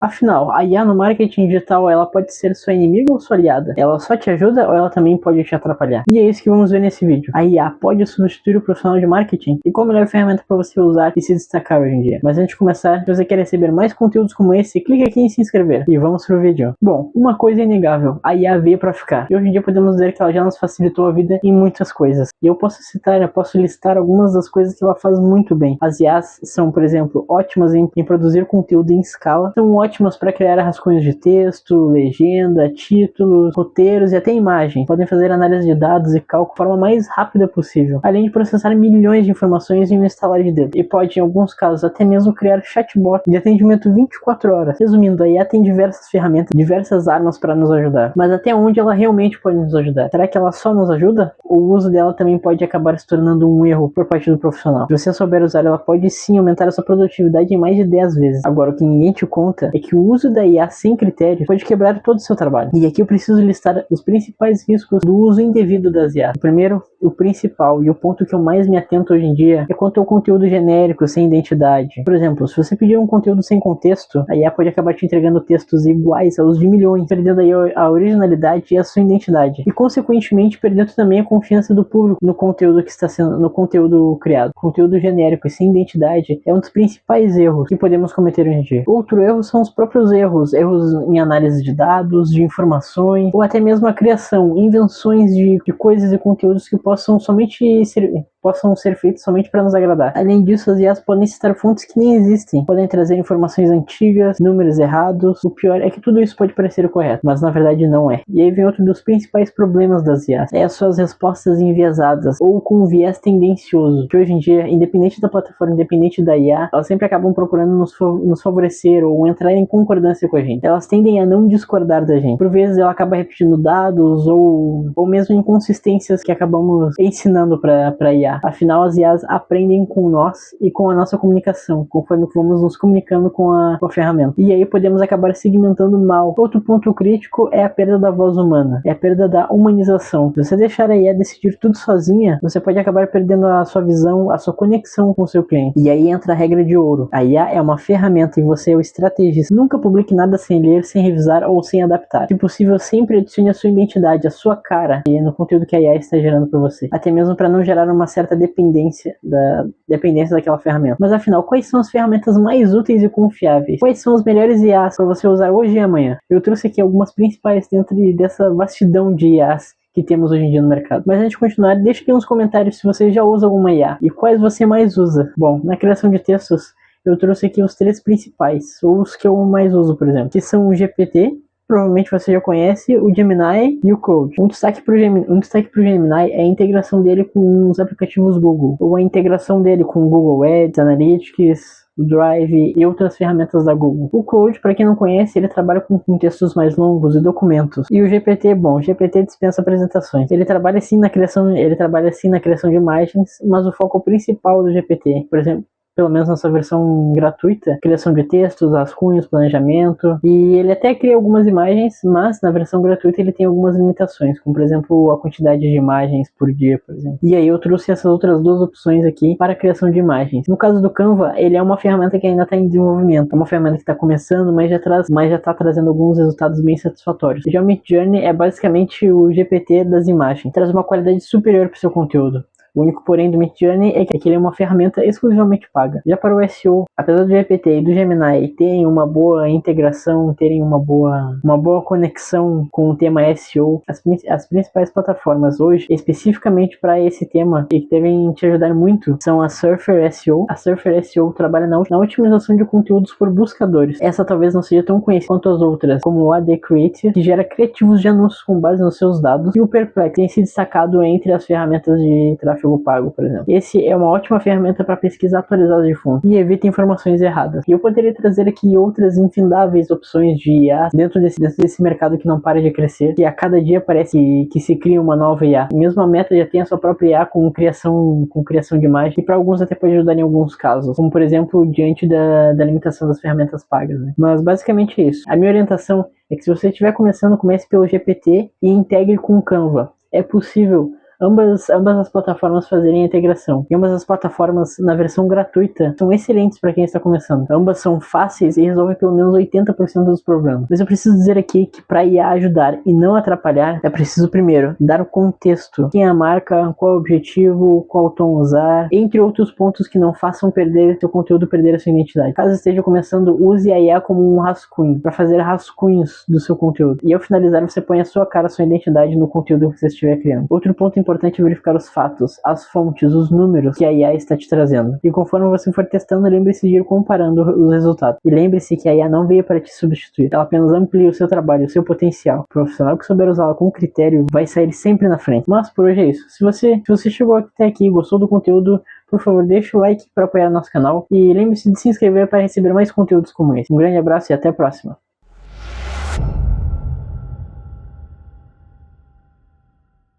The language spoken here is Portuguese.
Afinal, a IA no marketing digital, ela pode ser sua inimiga ou sua aliada? Ela só te ajuda ou ela também pode te atrapalhar? E é isso que vamos ver nesse vídeo. A IA pode substituir o profissional de marketing? E qual a melhor ferramenta para você usar e se destacar hoje em dia? Mas antes de começar, se você quer receber mais conteúdos como esse, clique aqui em se inscrever e vamos pro vídeo. Bom, uma coisa é inegável, a IA veio para ficar. E hoje em dia podemos dizer que ela já nos facilitou a vida em muitas coisas. E eu posso listar algumas das coisas que ela faz muito bem. As IAs são, por exemplo, ótimas em produzir conteúdo em escala, são ótimas para criar rascunhos de texto, legenda, títulos, roteiros e até imagens. Podem fazer análise de dados e cálculo de forma mais rápida possível, além de processar milhões de informações em um estalar de dedo. E pode, em alguns casos, até mesmo criar chatbot de atendimento 24 horas. Resumindo, a IA tem diversas ferramentas, diversas armas para nos ajudar. Mas até onde ela realmente pode nos ajudar? Será que ela só nos ajuda? Ou o uso dela também pode acabar se tornando um erro por parte do profissional? Se você souber usar, ela pode sim aumentar a sua produtividade em mais de 10 vezes. Agora, o que ninguém te conta é que o uso da IA sem critério pode quebrar todo o seu trabalho. E aqui eu preciso listar os principais riscos do uso indevido das IA. O primeiro, o principal e o ponto que eu mais me atento hoje em dia é quanto ao conteúdo genérico, sem identidade. Por exemplo, se você pedir um conteúdo sem contexto, a IA pode acabar te entregando textos iguais aos de milhões, perdendo aí a originalidade e a sua identidade. E consequentemente perdendo também a confiança do público no conteúdo que está sendo, no conteúdo criado. Conteúdo genérico e sem identidade é um dos principais erros que podemos cometer hoje em dia. Outro erro são os próprios erros em análise de dados, de informações, ou até mesmo a criação, invenções de coisas e conteúdos que possam ser feitos somente para nos agradar. Além disso, as IAs podem citar fontes que nem existem, podem trazer informações antigas, números errados. O pior é que tudo isso pode parecer correto, mas na verdade não é. E aí vem outro dos principais problemas das IAs, é as suas respostas enviesadas ou com um viés tendencioso, que hoje em dia, independente da plataforma, independente da IA, elas sempre acabam procurando nos favorecer ou entrar em concordância com a gente. Elas tendem a não discordar da gente. Por vezes ela acaba repetindo dados ou mesmo inconsistências que acabamos ensinando para a IA. Afinal, as IAs aprendem com nós e com a nossa comunicação, conforme vamos nos comunicando com a ferramenta. E aí podemos acabar segmentando mal. Outro ponto crítico é a perda da voz humana, é a perda da humanização. Se você deixar a IA decidir tudo sozinha, você pode acabar perdendo a sua visão, a sua conexão com o seu cliente. E aí entra a regra de ouro. A IA é uma ferramenta e você é o estrategista. Nunca publique nada sem ler, sem revisar ou sem adaptar. Se possível, sempre adicione a sua identidade, a sua cara no conteúdo que a IA está gerando para você. Até mesmo para não gerar uma certa dependência daquela ferramenta. Mas afinal, quais são as ferramentas mais úteis e confiáveis? Quais são as melhores IAs para você usar hoje e amanhã? Eu trouxe aqui algumas principais dentro dessa vastidão de IAs que temos hoje em dia no mercado. Mas antes de continuar, deixa aqui nos comentários se você já usa alguma IA e quais você mais usa. Bom, na criação de textos, eu trouxe aqui os 3 principais, ou os que eu mais uso, por exemplo, que são o GPT, provavelmente você já conhece, o Gemini e o Claude. Um destaque para o Gemini é a integração dele com os aplicativos Google, ou a integração dele com o Google Ads, Analytics, o Drive e outras ferramentas da Google. O Claude, para quem não conhece, ele trabalha com textos mais longos e documentos. E o GPT, bom, o GPT dispensa apresentações. Ele trabalha sim na criação de imagens, mas o foco principal do GPT, por exemplo, pelo menos na sua versão gratuita, criação de textos, rascunhos, planejamento, e ele até cria algumas imagens, mas na versão gratuita ele tem algumas limitações, como por exemplo a quantidade de imagens por dia, por exemplo. E aí eu trouxe essas outras 2 opções aqui para a criação de imagens. No caso do Canva, ele é uma ferramenta que ainda está em desenvolvimento, é uma ferramenta que está começando, mas já está trazendo alguns resultados bem satisfatórios. Já o Midjourney é basicamente o GPT das imagens, traz uma qualidade superior para o seu conteúdo. O único porém do Midjourney é que ele é uma ferramenta exclusivamente paga. Já para o SEO, apesar do GPT e do Gemini terem uma boa integração, terem uma boa conexão com o tema SEO, as principais plataformas hoje, especificamente para esse tema, e que devem te ajudar muito, são a Surfer SEO. A Surfer SEO trabalha na otimização de conteúdos por buscadores. Essa talvez não seja tão conhecida quanto as outras, como o AD Creative, que gera criativos de anúncios com base nos seus dados, e o Perplex tem se destacado entre as ferramentas de tráfego pago, por exemplo. Esse é uma ótima ferramenta para pesquisa atualizada de fonte e evita informações erradas. E eu poderia trazer aqui outras infindáveis opções de IA dentro desse mercado que não para de crescer, e a cada dia parece que se cria uma nova IA. Mesmo a Meta já tem a sua própria IA com criação de imagem, e para alguns até pode ajudar em alguns casos, como por exemplo diante da limitação das ferramentas pagas, né? Mas basicamente é isso. A minha orientação é que se você estiver começando, comece pelo GPT e integre com o Canva. É possível ambas as plataformas fazerem a integração. E ambas as plataformas, na versão gratuita, são excelentes para quem está começando. Ambas são fáceis e resolvem pelo menos 80% dos problemas. Mas eu preciso dizer aqui que para IA ajudar e não atrapalhar, é preciso primeiro dar o contexto. Quem é a marca, qual é o objetivo, qual tom usar, entre outros pontos que não façam perder seu conteúdo, perder a sua identidade. Caso esteja começando, use a IA como um rascunho, para fazer rascunhos do seu conteúdo. E ao finalizar, você põe a sua cara, a sua identidade no conteúdo que você estiver criando. Outro ponto importante é verificar os fatos, as fontes, os números que a IA está te trazendo. E conforme você for testando, lembre-se de ir comparando os resultados. E lembre-se que a IA não veio para te substituir, ela apenas amplia o seu trabalho, o seu potencial. O profissional que souber usá-la com critério vai sair sempre na frente. Mas por hoje é isso. Se você chegou até aqui e gostou do conteúdo, por favor, deixa o like para apoiar nosso canal e lembre-se de se inscrever para receber mais conteúdos como esse. Um grande abraço e até a próxima.